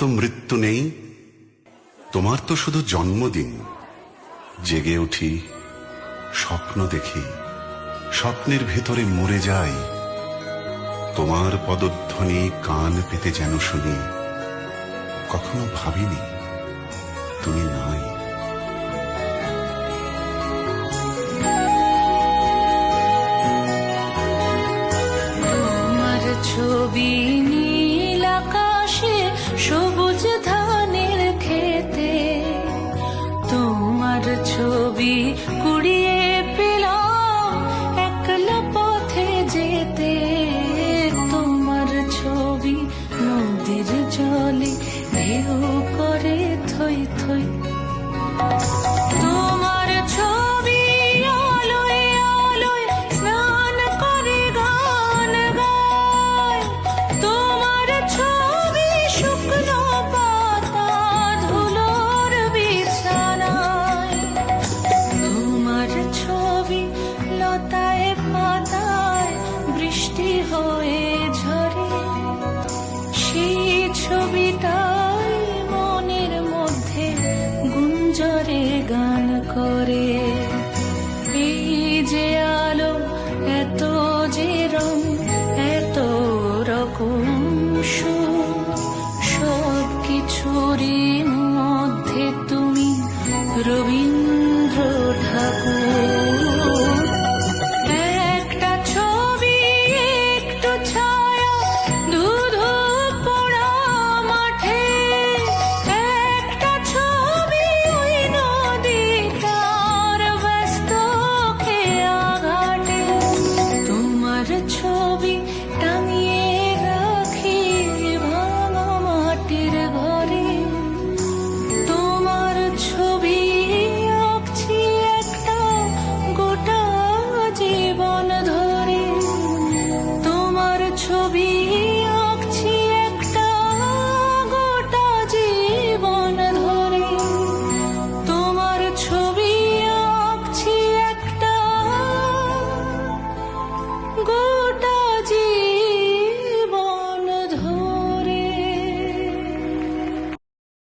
তো মৃত্যু নেই, তোমার তো শুধু জন্মদিন। জেগে উঠি, স্বপ্ন দেখি, স্বপ্নের ভেতরে মরে যাই। তোমার পদধ্বনি কান পেতে যেন শুনি, কখনো ভাবিনি তুমি নাই। তোমার ছবি নীল আকাশে, সবুজ ধানের খেতে, তোমার ছবি কুড়িয়ে পেলাম একলা পথে যেতে। তোমার ছবি নদীর জলে ঢেউ করে থই থই। তোমার ছবি আলোয় আলোয় স্নান করে গান গায়। তোমার ছবি শুকনো পাতা ধুলোর বিছানায়। তোমার ছবি লতায় পাতায় বৃষ্টি হয়ে ঝরে। সেই ছবি